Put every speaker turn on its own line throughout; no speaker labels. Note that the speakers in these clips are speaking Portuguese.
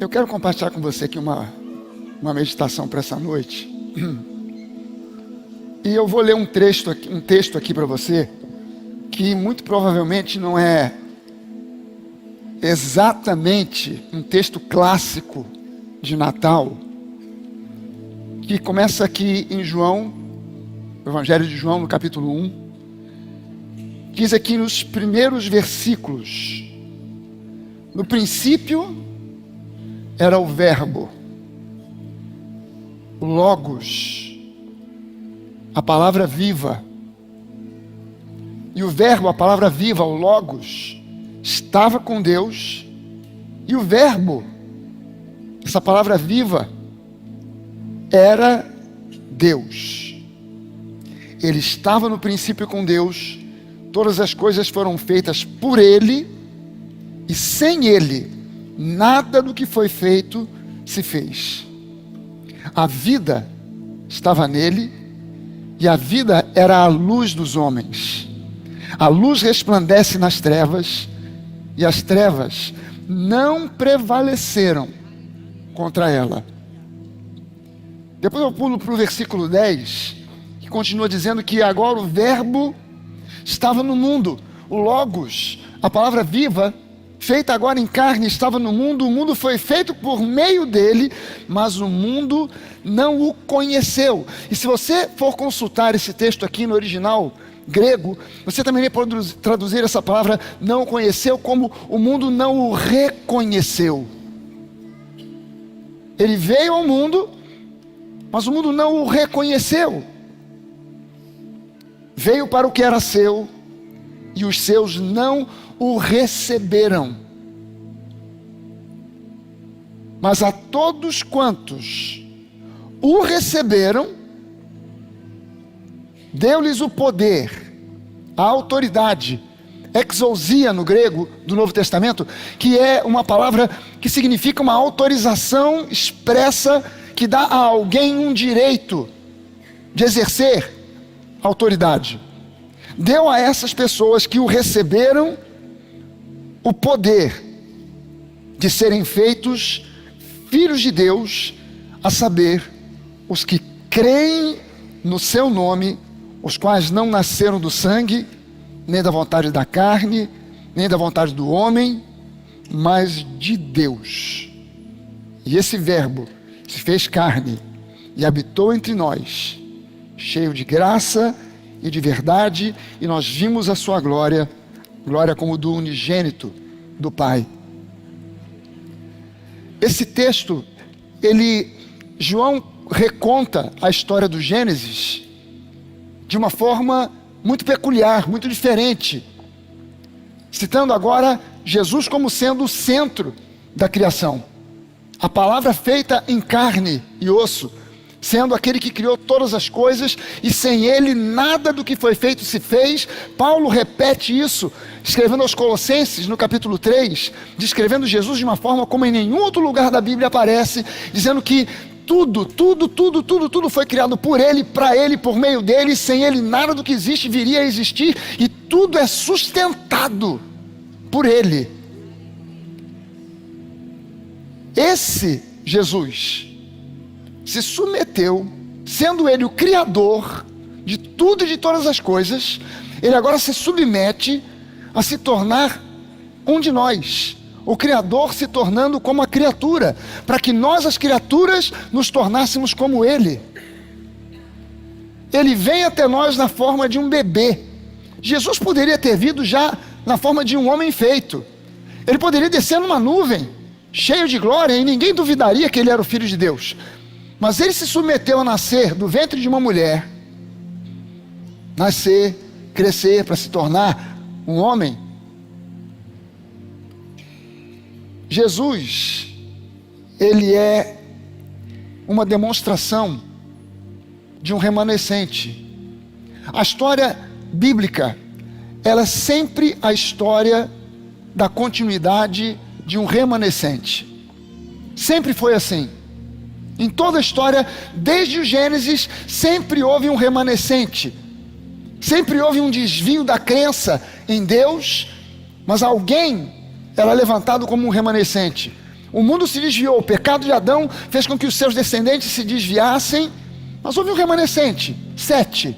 Eu quero compartilhar com você aqui uma meditação para essa noite. E eu vou ler um texto aqui para você, que muito provavelmente não é exatamente um texto clássico de Natal, que começa aqui em João, o Evangelho de João, no capítulo 1. Diz aqui nos primeiros versículos: no princípio era o Verbo, o Logos, a palavra viva. E o Verbo, a palavra viva, o Logos, estava com Deus. E o Verbo, essa palavra viva, era Deus. Ele estava no princípio com Deus. Todas as coisas foram feitas por Ele, e sem Ele, nada do que foi feito se fez. A vida estava nele, e a vida era a luz dos homens. A luz resplandece nas trevas, e as trevas não prevaleceram contra ela. Depois eu pulo para o versículo 10, que continua dizendo que agora o Verbo estava no mundo. O Logos, a palavra viva, feita agora em carne, estava no mundo. O mundo foi feito por meio dele, mas o mundo não o conheceu. E se você for consultar esse texto aqui no original grego, você também pode traduzir essa palavra não o conheceu como o mundo não o reconheceu. Ele veio ao mundo, mas o mundo não o reconheceu. Veio para o que era seu, e os seus não o receberam. Mas a todos quantos o receberam, deu-lhes o poder, a autoridade, exousia no grego do Novo Testamento, que é uma palavra que significa uma autorização expressa que dá a alguém um direito de exercer autoridade. Deu a essas pessoas que o receberam o poder de serem feitos filhos de Deus, a saber, os que creem no seu nome, os quais não nasceram do sangue, nem da vontade da carne, nem da vontade do homem, mas de Deus. E esse Verbo se fez carne e habitou entre nós, cheio de graça e de verdade, e nós vimos a sua glória, glória como do unigênito do Pai. Esse texto, João reconta a história do Gênesis de uma forma muito peculiar, muito diferente, citando agora Jesus como sendo o centro da criação, a palavra feita em carne e osso, sendo aquele que criou todas as coisas, e sem ele nada do que foi feito se fez. Paulo repete isso, escrevendo aos Colossenses no capítulo 3, descrevendo Jesus de uma forma como em nenhum outro lugar da Bíblia aparece, dizendo que tudo foi criado por ele, para ele, por meio dele, e sem ele nada do que existe viria a existir, e tudo é sustentado por ele. Esse Jesus se submeteu, sendo ele o Criador de tudo e de todas as coisas. Ele agora se submete a se tornar um de nós, o Criador se tornando como a criatura, para que nós, as criaturas, nos tornássemos como Ele. Ele vem até nós na forma de um bebê. Jesus poderia ter vindo já na forma de um homem feito. Ele poderia descer numa nuvem, cheio de glória, e ninguém duvidaria que ele era o Filho de Deus. Mas ele se submeteu a nascer do ventre de uma mulher, nascer, crescer para se tornar um homem. Jesus, ele é uma demonstração de um remanescente. A história bíblica, ela é sempre a história da continuidade de um remanescente. Sempre foi assim. Em toda a história, desde o Gênesis, sempre houve um remanescente. Sempre houve um desvio da crença em Deus, mas alguém era levantado como um remanescente. O mundo se desviou, o pecado de Adão fez com que os seus descendentes se desviassem, mas houve um remanescente, Sete.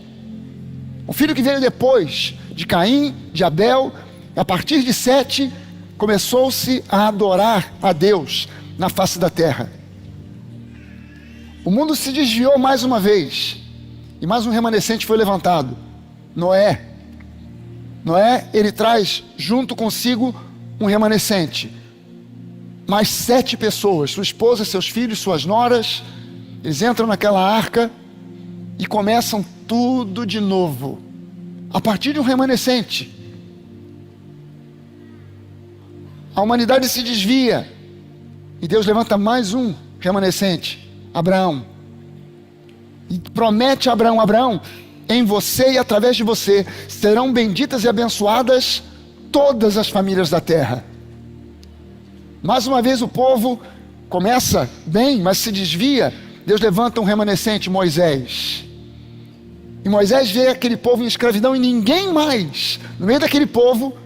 O filho que veio depois de Caim, de Abel. A partir de Sete, começou-se a adorar a Deus na face da terra. O mundo se desviou mais uma vez, e mais um remanescente foi levantado, Noé. Noé, ele traz junto consigo um remanescente, mais 7 pessoas, sua esposa, seus filhos, suas noras. Eles entram naquela arca e começam tudo de novo, a partir de um remanescente. A humanidade se desvia, e Deus levanta mais um remanescente, Abraão, e promete a Abraão: Abraão, em você e através de você serão benditas e abençoadas todas as famílias da terra. Mais uma vez o povo começa bem, mas se desvia. Deus levanta um remanescente, Moisés. E Moisés vê aquele povo em escravidão, e ninguém mais, no meio daquele povo,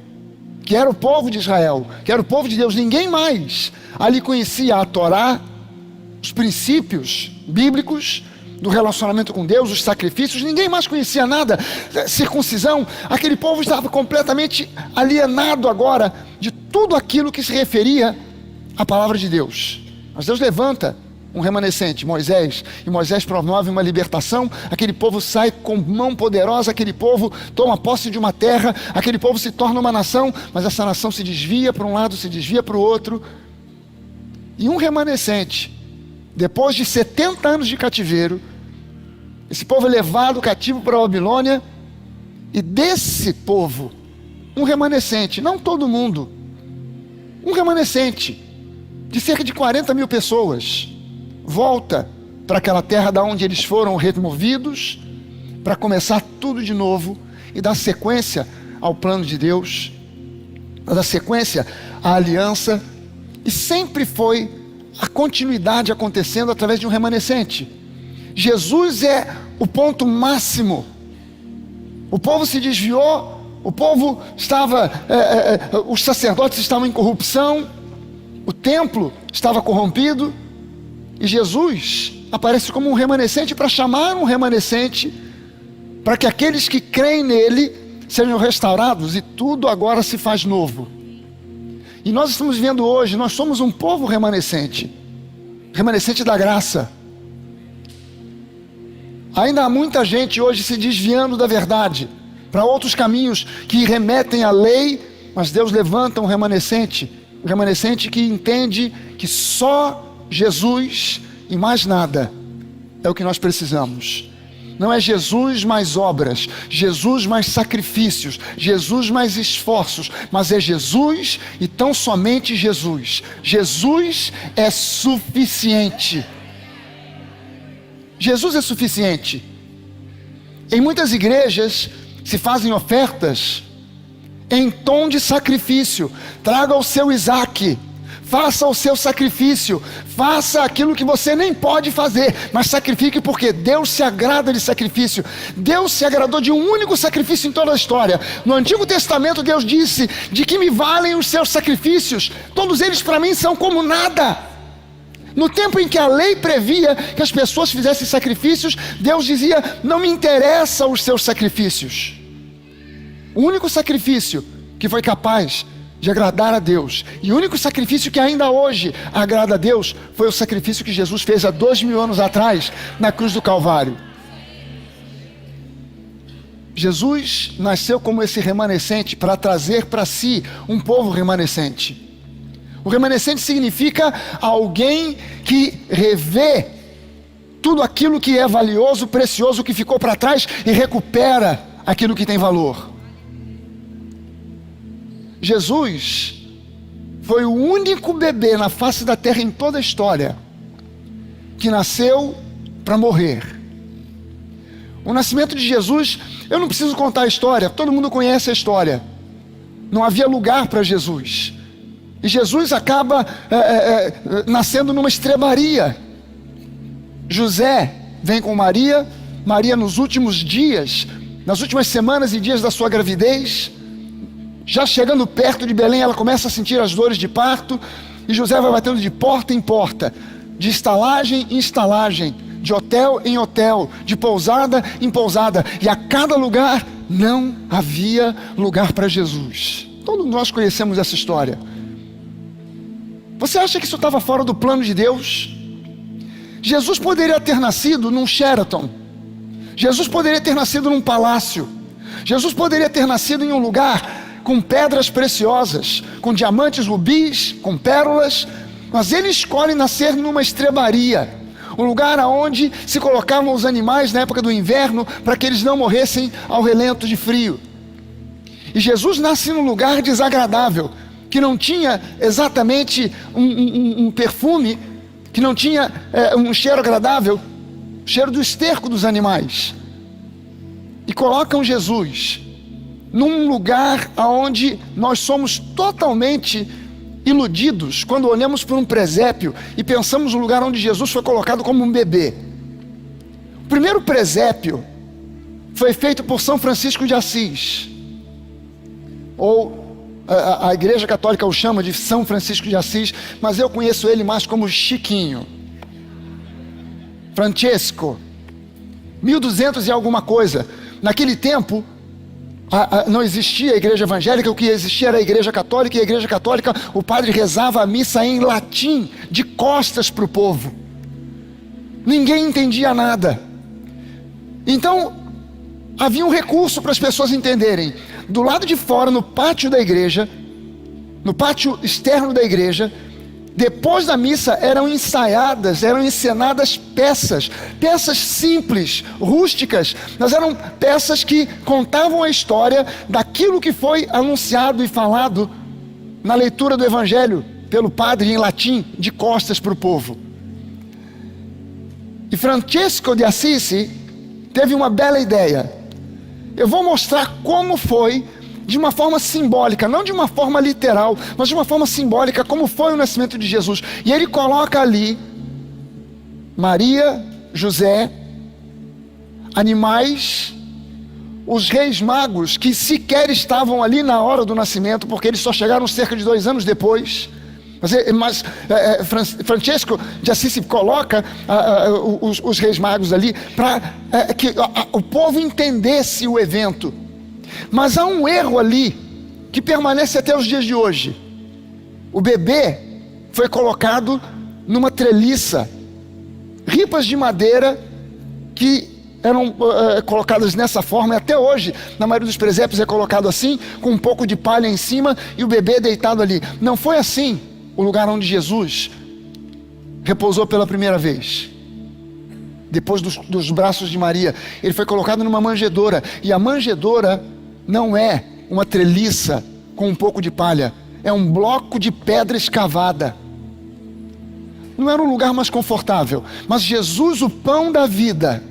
que era o povo de Israel, que era o povo de Deus, ninguém mais ali conhecia a Torá, os princípios bíblicos do relacionamento com Deus, os sacrifícios. Ninguém mais conhecia nada. Circuncisão, aquele povo estava completamente alienado agora de tudo aquilo que se referia à palavra de Deus. Mas Deus levanta um remanescente, Moisés, e Moisés promove uma libertação. Aquele povo sai com mão poderosa, aquele povo toma posse de uma terra, aquele povo se torna uma nação, mas essa nação se desvia para um lado, se desvia para o outro. E um remanescente, depois de 70 anos de cativeiro, esse povo é levado cativo para a Babilônia, e desse povo, um remanescente, não todo mundo, um remanescente de cerca de 40 mil pessoas, volta para aquela terra da onde eles foram removidos, para começar tudo de novo e dar sequência ao plano de Deus, dar sequência à aliança. E sempre foi a continuidade acontecendo através de um remanescente. Jesus é o ponto máximo. O povo se desviou, o povo estava, os sacerdotes estavam em corrupção, o templo estava corrompido, e Jesus aparece como um remanescente para chamar um remanescente, para que aqueles que creem nele sejam restaurados, e tudo agora se faz novo. E nós estamos vivendo hoje, nós somos um povo remanescente, remanescente da graça. Ainda há muita gente hoje se desviando da verdade, para outros caminhos que remetem à lei, mas Deus levanta um remanescente que entende que só Jesus e mais nada é o que nós precisamos. Não é Jesus mais obras, Jesus mais sacrifícios, Jesus mais esforços, mas é Jesus e tão somente Jesus. Jesus é suficiente. Jesus é suficiente. Em muitas igrejas se fazem ofertas em tom de sacrifício. Traga o seu Isaac, faça o seu sacrifício, faça aquilo que você nem pode fazer, mas sacrifique, porque Deus se agrada de sacrifício. Deus se agradou de um único sacrifício em toda a história. No Antigo Testamento Deus disse: de que me valem os seus sacrifícios? Todos eles para mim são como nada. No tempo em que a lei previa que as pessoas fizessem sacrifícios, Deus dizia: não me interessam os seus sacrifícios. O único sacrifício que foi capaz de agradar a Deus, e o único sacrifício que ainda hoje agrada a Deus, foi o sacrifício que Jesus fez há 2000 anos atrás, na cruz do Calvário. Jesus nasceu como esse remanescente para trazer para si um povo remanescente. O remanescente significa alguém que revê tudo aquilo que é valioso, precioso, que ficou para trás, e recupera aquilo que tem valor. Jesus foi o único bebê na face da terra em toda a história que nasceu para morrer. O nascimento de Jesus, eu não preciso contar a história, todo mundo conhece a história. Não havia lugar para Jesus, e Jesus acaba nascendo numa estrebaria. José vem com Maria. Maria, nos últimos dias, nas últimas semanas e dias da sua gravidez, já chegando perto de Belém, ela começa a sentir as dores de parto, E José vai batendo de porta em porta, de estalagem em estalagem, de hotel em hotel, de pousada em pousada. E a cada lugar não havia lugar para Jesus. Todos nós conhecemos essa história. Você acha que isso estava fora do plano de Deus? Jesus poderia ter nascido num Sheraton. Jesus poderia ter nascido num palácio. Jesus poderia ter nascido em um lugar com pedras preciosas, com diamantes, rubis, com pérolas. Mas ele escolhe nascer numa estrebaria, um lugar onde se colocavam os animais na época do inverno, para que eles não morressem ao relento de frio. E Jesus nasce num lugar desagradável, que não tinha exatamente um perfume, que não tinha um cheiro agradável, cheiro do esterco dos animais. E colocam Jesus num lugar onde nós somos totalmente iludidos quando olhamos para um presépio e pensamos no lugar onde Jesus foi colocado como um bebê. O primeiro presépio foi feito por São Francisco de Assis, ou a Igreja Católica o chama de São Francisco de Assis, mas eu conheço ele mais como Chiquinho. Francesco, 1200 e alguma coisa. Naquele tempo não existia a igreja evangélica, o que existia era a igreja católica, e a igreja católica, o padre rezava a missa em latim, de costas para o povo. Ninguém entendia nada. Então, havia um recurso para as pessoas entenderem. Do lado de fora, no pátio da igreja, no pátio externo da igreja, depois da missa eram ensaiadas, eram encenadas peças simples, rústicas, mas eram peças que contavam a história daquilo que foi anunciado e falado na leitura do evangelho pelo padre em latim, de costas para o povo. E Francesco de Assisi teve uma bela ideia. Eu vou mostrar como foi, de uma forma simbólica, não de uma forma literal, mas de uma forma simbólica, como foi o nascimento de Jesus. E ele coloca ali Maria, José, animais, os reis magos, que sequer estavam ali na hora do nascimento, porque eles só chegaram cerca de 2 anos depois. Mas Francesco de Assisi coloca os reis magos ali para que o povo entendesse o evento. Mas há um erro ali que permanece até os dias de hoje. O bebê foi colocado numa treliça, ripas de madeira que eram colocadas nessa forma, e até hoje na maioria dos presépios é colocado assim, com um pouco de palha em cima e o bebê deitado ali. Não foi assim o lugar onde Jesus repousou pela primeira vez. Depois dos braços de Maria, ele foi colocado numa manjedoura, e a manjedoura não é uma treliça com um pouco de palha, é um bloco de pedra escavada. Não era um lugar mais confortável, mas Jesus, o pão da vida,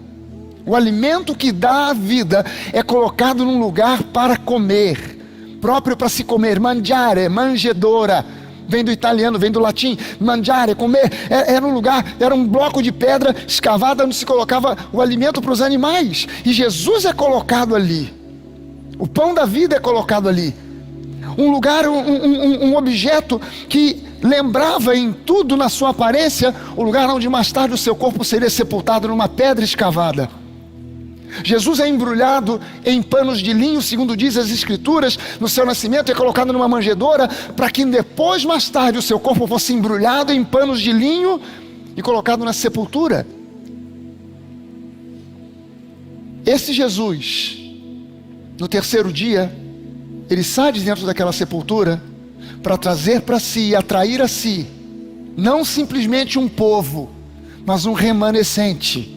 o alimento que dá a vida, é colocado num lugar para comer, próprio para se comer. Mangiare, manjedoura, vem do italiano, vem do latim, mangiare, comer. Era um lugar, era um bloco de pedra escavada onde se colocava o alimento para os animais, e Jesus é colocado ali. O pão da vida é colocado ali. Um lugar, um objeto que lembrava em tudo na sua aparência o lugar onde mais tarde o seu corpo seria sepultado numa pedra escavada. Jesus é embrulhado em panos de linho, segundo diz as Escrituras, no seu nascimento é colocado numa manjedoura, para que depois, mais tarde, o seu corpo fosse embrulhado em panos de linho e colocado na sepultura. Esse Jesus, no terceiro dia, ele sai de dentro daquela sepultura para trazer para si, atrair a si, não simplesmente um povo, mas um remanescente.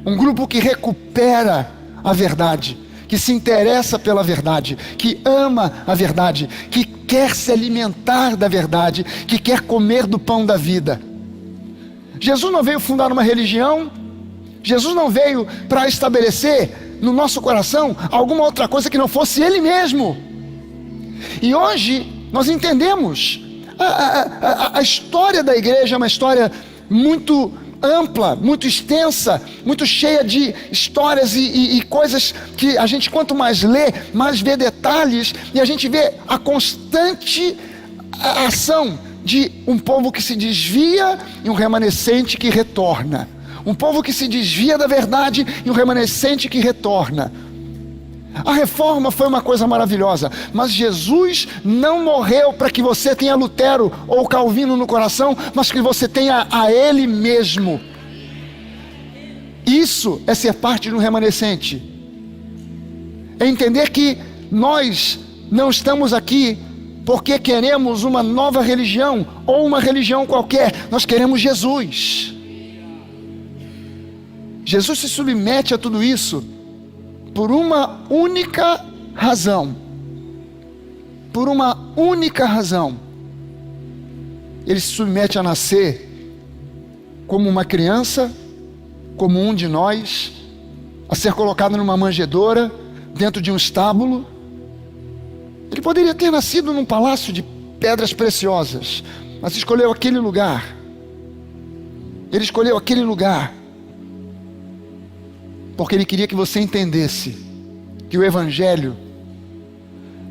Um grupo que recupera a verdade, que se interessa pela verdade, que ama a verdade, que quer se alimentar da verdade, que quer comer do pão da vida. Jesus não veio fundar uma religião, Jesus não veio para estabelecer no nosso coração alguma outra coisa que não fosse Ele mesmo. E hoje nós entendemos a história da igreja é uma história muito ampla, muito extensa, muito cheia de histórias e coisas que a gente, quanto mais lê, mais vê detalhes, e a gente vê a constante a ação de um povo que se desvia e um remanescente que retorna. Um povo que se desvia da verdade e um remanescente que retorna. A reforma foi uma coisa maravilhosa, mas Jesus não morreu para que você tenha Lutero ou Calvino no coração, mas que você tenha a Ele mesmo. Isso é ser parte de um remanescente. É entender que nós não estamos aqui porque queremos uma nova religião ou uma religião qualquer. Nós queremos Jesus. Jesus se submete a tudo isso por uma única razão. Por uma única razão. Ele se submete a nascer como uma criança, como um de nós, a ser colocado numa manjedoura, dentro de um estábulo. Ele poderia ter nascido num palácio de pedras preciosas, mas escolheu aquele lugar. Ele escolheu aquele lugar porque Ele queria que você entendesse que o Evangelho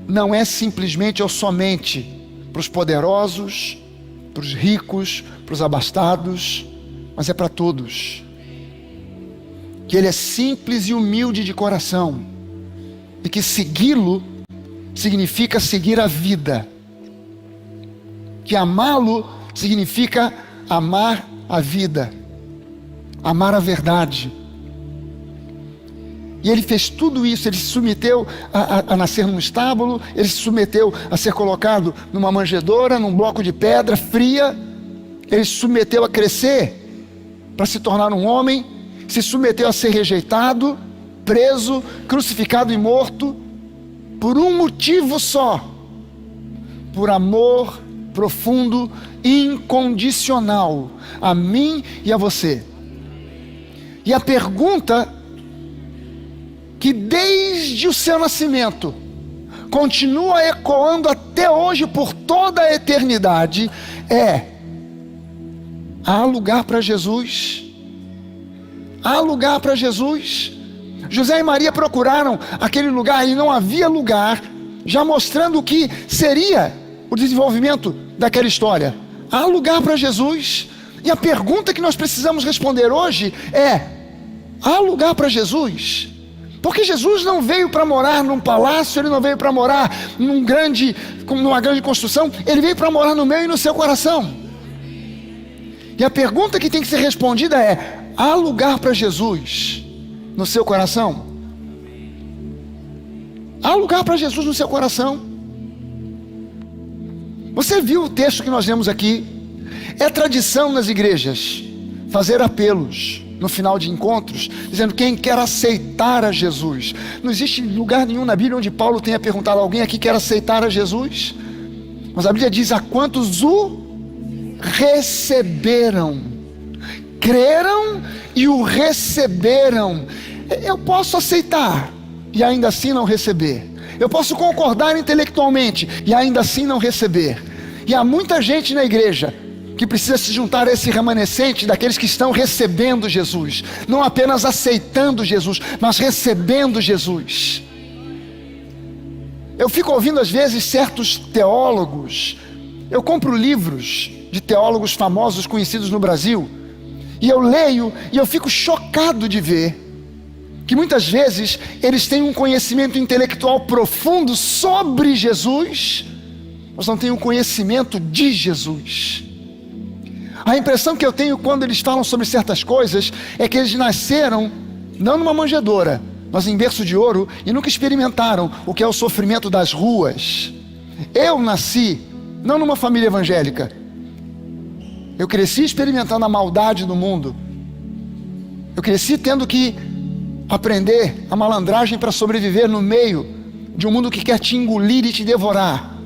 não é simplesmente ou somente para os poderosos, para os ricos, para os abastados, mas é para todos. Que Ele é simples e humilde de coração, e que segui-lo significa seguir a vida, que amá-lo significa amar a vida, amar a verdade. E Ele fez tudo isso. Ele se submeteu a nascer num estábulo, Ele se submeteu a ser colocado numa manjedoura, num bloco de pedra fria, Ele se submeteu a crescer para se tornar um homem, se submeteu a ser rejeitado, preso, crucificado e morto, por um motivo só: por amor profundo, incondicional, a mim e a você. E a pergunta que desde o seu nascimento continua ecoando até hoje por toda a eternidade é: há lugar para Jesus? Há lugar para Jesus? José e Maria procuraram aquele lugar e não havia lugar, já mostrando o que seria o desenvolvimento daquela história. Há lugar para Jesus? E a pergunta que nós precisamos responder hoje é: há lugar para Jesus? Porque Jesus não veio para morar num palácio, Ele não veio para morar numa grande construção, Ele veio para morar no meu e no seu coração. E a pergunta que tem que ser respondida é: há lugar para Jesus no seu coração? Há lugar para Jesus no seu coração? Você viu o texto que nós lemos aqui? É tradição nas igrejas fazer apelos no final de encontros, dizendo: quem quer aceitar a Jesus? Não existe lugar nenhum na Bíblia onde Paulo tenha perguntado: alguém aqui quer aceitar a Jesus? Mas a Bíblia diz: a quantos o receberam, creram e o receberam. Eu posso aceitar e ainda assim não receber. Eu posso concordar intelectualmente e ainda assim não receber. E há muita gente na igreja que precisa se juntar a esse remanescente daqueles que estão recebendo Jesus, não apenas aceitando Jesus, mas recebendo Jesus. Eu fico ouvindo às vezes certos teólogos, eu compro livros de teólogos famosos conhecidos no Brasil, e eu leio e eu fico chocado de ver que muitas vezes eles têm um conhecimento intelectual profundo sobre Jesus, mas não têm um conhecimento de Jesus. A impressão que eu tenho quando eles falam sobre certas coisas é que eles nasceram não numa manjedoura, mas em berço de ouro, e nunca experimentaram o que é o sofrimento das ruas. Eu nasci não numa família evangélica, eu cresci experimentando a maldade do mundo. Eu cresci tendo que aprender a malandragem para sobreviver no meio de um mundo que quer te engolir e te devorar.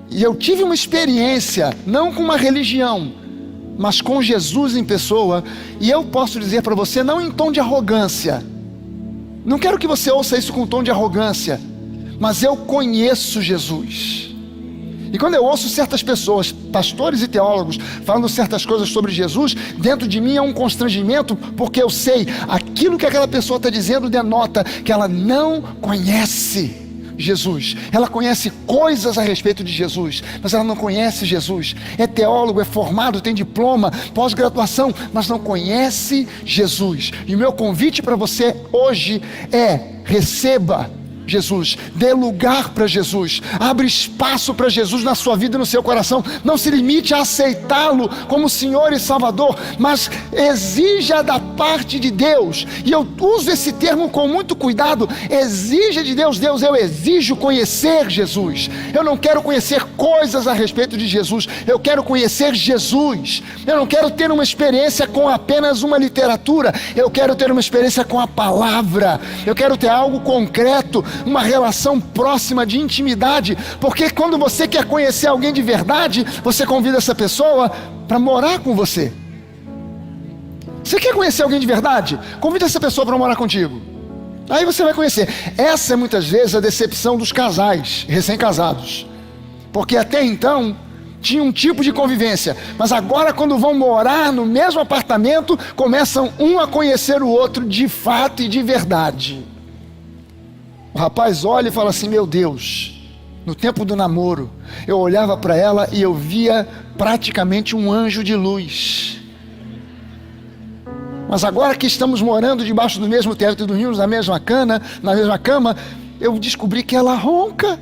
E eu tive uma experiência, não com uma religião, mas com Jesus em pessoa. E eu posso dizer para você, não em tom de arrogância, não quero que você ouça isso com tom de arrogância, mas eu conheço Jesus. E quando eu ouço certas pessoas, pastores e teólogos, falando certas coisas sobre Jesus, dentro de mim é um constrangimento, porque eu sei, aquilo que aquela pessoa está dizendo denota que ela não conhece, Jesus. Ela conhece coisas a respeito de Jesus, mas ela não conhece Jesus. É teólogo, é formado, tem diploma, pós-graduação, mas não conhece Jesus. E o meu convite para você hoje é: receba Jesus, dê lugar para Jesus, abre espaço para Jesus na sua vida e no seu coração. Não se limite a aceitá-lo como Senhor e Salvador, mas exija da parte de Deus, e eu uso esse termo com muito cuidado, exija de Deus: Deus, eu exijo conhecer Jesus. Eu não quero conhecer coisas a respeito de Jesus, eu quero conhecer Jesus. Eu não quero ter uma experiência com apenas uma literatura, eu quero ter uma experiência com a palavra, eu quero ter algo concreto, uma relação próxima de intimidade, porque quando você quer conhecer alguém de verdade, você convida essa pessoa para morar com você. Você quer conhecer alguém de verdade? Convida essa pessoa para morar contigo, aí você vai conhecer. Essa é muitas vezes a decepção dos casais recém-casados, porque até então tinha um tipo de convivência, mas agora, quando vão morar no mesmo apartamento, começam um a conhecer o outro de fato e de verdade. O rapaz olha e fala assim: meu Deus, no tempo do namoro, eu olhava para ela e eu via praticamente um anjo de luz. Mas agora que estamos morando debaixo do mesmo teto e dormimos na mesma cama, eu descobri que ela ronca.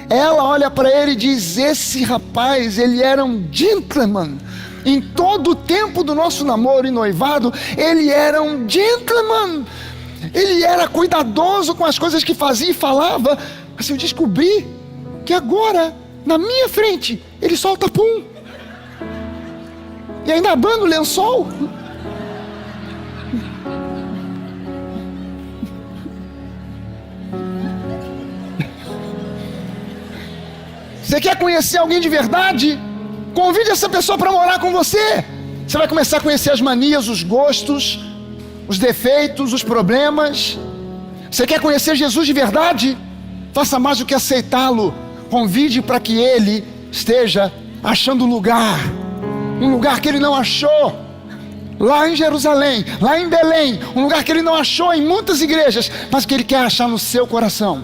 Ela olha para ele e diz: esse rapaz, ele era um gentleman. Em todo o tempo do nosso namoro e noivado, ele era um gentleman. Ele era cuidadoso com as coisas que fazia e falava. Mas eu descobri que agora, na minha frente, ele solta pum, e ainda abana o lençol. Você quer conhecer alguém de verdade? Convide essa pessoa para morar com você. Você vai começar a conhecer as manias, os gostos, os defeitos, os problemas. Você quer conhecer Jesus de verdade? Faça mais do que aceitá-lo. Convide para que ele esteja achando lugar, um lugar que ele não achou lá em Jerusalém, lá em Belém, um lugar que ele não achou em muitas igrejas, mas que ele quer achar no seu coração.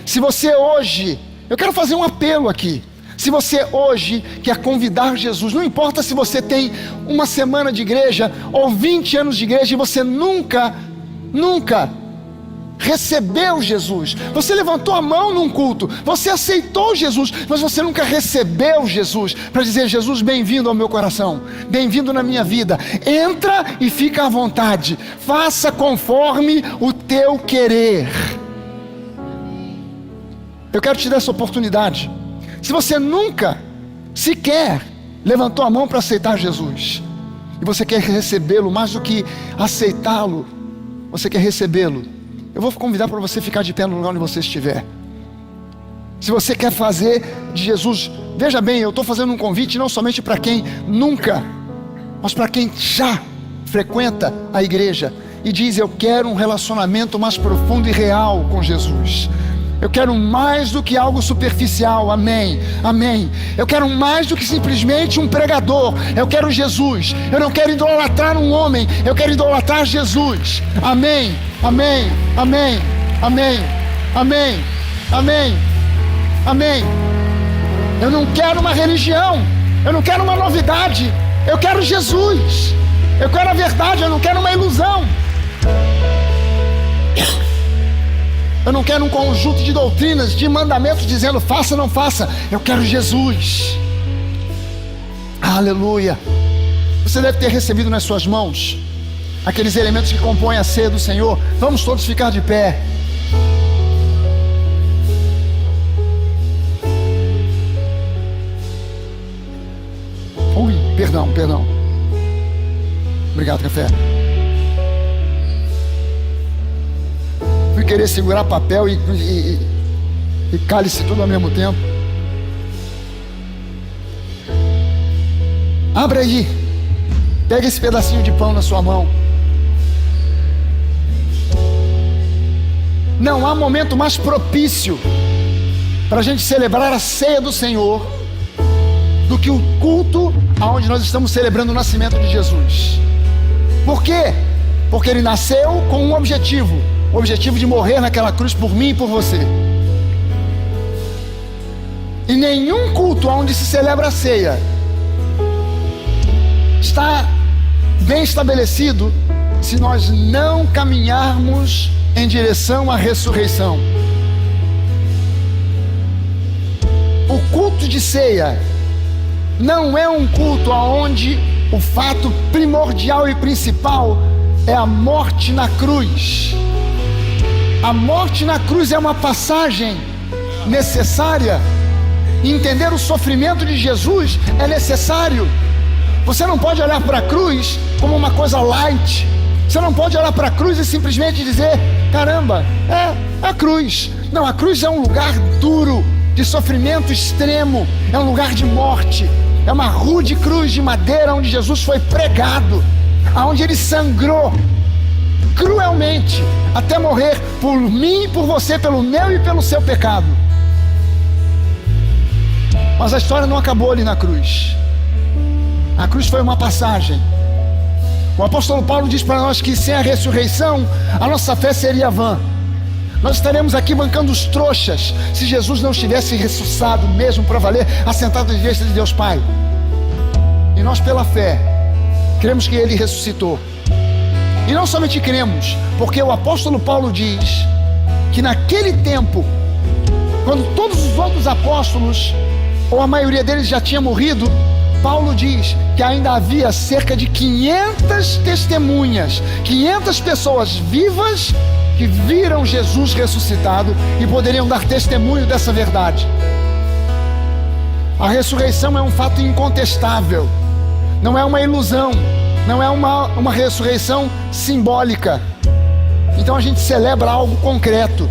Se você hoje, eu quero fazer um apelo aqui. Se você hoje quer convidar Jesus, não importa se você tem uma semana de igreja ou 20 anos de igreja e você nunca recebeu Jesus. Você levantou a mão num culto, você aceitou Jesus, mas você nunca recebeu Jesus para dizer: Jesus, bem-vindo ao meu coração, bem-vindo na minha vida. Entra e fica à vontade, faça conforme o teu querer. Eu quero te dar essa oportunidade. Se você nunca sequer levantou a mão para aceitar Jesus, e você quer recebê-lo mais do que aceitá-lo, você quer recebê-lo, eu vou convidar para você ficar de pé no lugar onde você estiver. Se você quer fazer de Jesus, veja bem, eu estou fazendo um convite não somente para quem nunca, mas para quem já frequenta a igreja e diz: eu quero um relacionamento mais profundo e real com Jesus. Eu quero mais do que algo superficial. Amém, amém. Eu quero mais do que simplesmente um pregador. Eu quero Jesus. Eu não quero idolatrar um homem, eu quero idolatrar Jesus. Amém, amém, amém, amém, amém, amém, amém. Eu não quero uma religião, eu não quero uma novidade, eu quero Jesus. Eu quero a verdade, eu não quero uma ilusão. Eu não quero um conjunto de doutrinas, de mandamentos dizendo faça, não faça. Eu quero Jesus. Aleluia. Você deve ter recebido nas suas mãos aqueles elementos que compõem a ceia do Senhor. Vamos todos ficar de pé. Ui, perdão. Obrigado, café. Fui querer segurar papel e cálice tudo ao mesmo tempo. Abra aí. Pega esse pedacinho de pão na sua mão. Não há momento mais propício para a gente celebrar a ceia do Senhor do que o culto onde nós estamos celebrando o nascimento de Jesus. Por quê? Porque Ele nasceu com um objetivo: o objetivo de morrer naquela cruz por mim e por você. E nenhum culto onde se celebra a ceia está bem estabelecido se nós não caminharmos em direção à ressurreição. O culto de ceia não é um culto onde o fato primordial e principal é a morte na cruz. A morte na cruz é uma passagem necessária. Entender o sofrimento de Jesus é necessário. Você não pode olhar para a cruz como uma coisa light. Você não pode olhar para a cruz e simplesmente dizer: caramba, é a cruz. Não, a cruz é um lugar duro, de sofrimento extremo. É um lugar de morte. É uma rude cruz de madeira onde Jesus foi pregado, aonde ele sangrou cruelmente até morrer por mim e por você, pelo meu e pelo seu pecado. Mas a história não acabou ali na cruz. A cruz foi uma passagem. O apóstolo Paulo diz para nós que sem a ressurreição a nossa fé seria vã. Nós estaremos aqui bancando os trouxas se Jesus não estivesse ressuscitado mesmo para valer, assentado à direita de Deus Pai. E nós, pela fé, cremos que ele ressuscitou. E não somente cremos, porque o apóstolo Paulo diz que naquele tempo, quando todos os outros apóstolos, ou a maioria deles já tinha morrido, Paulo diz que ainda havia cerca de 500 testemunhas, 500 pessoas vivas que viram Jesus ressuscitado e poderiam dar testemunho dessa verdade. A ressurreição é um fato incontestável, não é uma ilusão, não é uma ressurreição simbólica. Então a gente celebra algo concreto.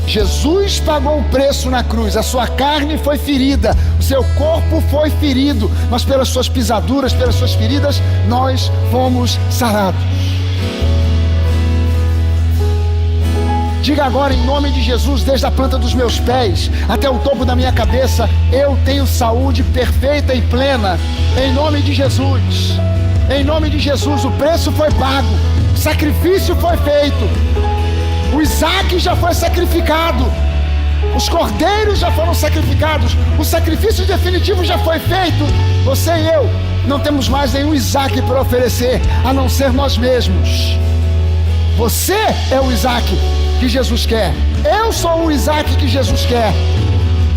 Jesus pagou o preço na cruz, a sua carne foi ferida, o seu corpo foi ferido, mas pelas suas pisaduras, pelas suas feridas, nós fomos sarados. Diga agora, em nome de Jesus, desde a planta dos meus pés até o topo da minha cabeça, eu tenho saúde perfeita e plena, em nome de Jesus. Em nome de Jesus, o preço foi pago, o sacrifício foi feito, o Isaac já foi sacrificado, os cordeiros já foram sacrificados, o sacrifício definitivo já foi feito. Você e eu não temos mais nenhum Isaac para oferecer, a não ser nós mesmos. Você é o Isaac que Jesus quer. Eu sou o Isaac que Jesus quer.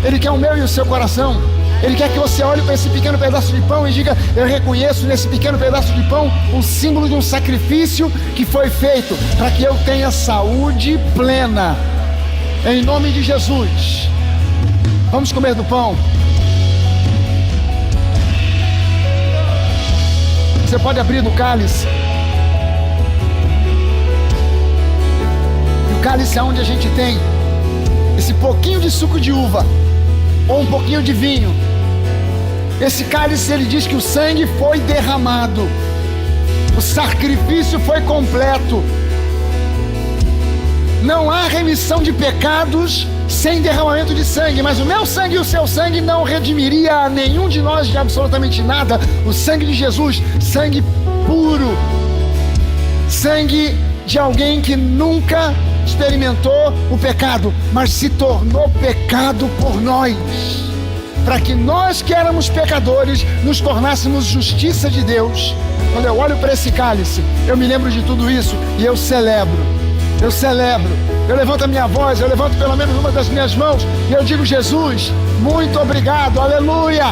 Ele quer o meu e o seu coração. Ele quer que você olhe para esse pequeno pedaço de pão e diga: eu reconheço nesse pequeno pedaço de pão um símbolo de um sacrifício que foi feito para que eu tenha saúde plena. Em nome de Jesus. Vamos comer do pão. Você pode abrir do cálice. E o cálice é onde a gente tem esse pouquinho de suco de uva ou um pouquinho de vinho. Esse cálice, ele diz que o sangue foi derramado, o sacrifício foi completo. Não há remissão de pecados sem derramamento de sangue, mas o meu sangue e o seu sangue não redimiria a nenhum de nós de absolutamente nada. O sangue de Jesus, sangue puro, sangue de alguém que nunca experimentou o pecado, mas se tornou pecado por nós, para que nós que éramos pecadores nos tornássemos justiça de Deus. Quando eu olho para esse cálice, eu me lembro de tudo isso e eu celebro, eu levanto a minha voz, eu levanto pelo menos uma das minhas mãos e eu digo: Jesus, muito obrigado, aleluia,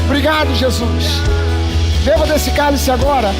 obrigado Jesus. Beba desse cálice agora.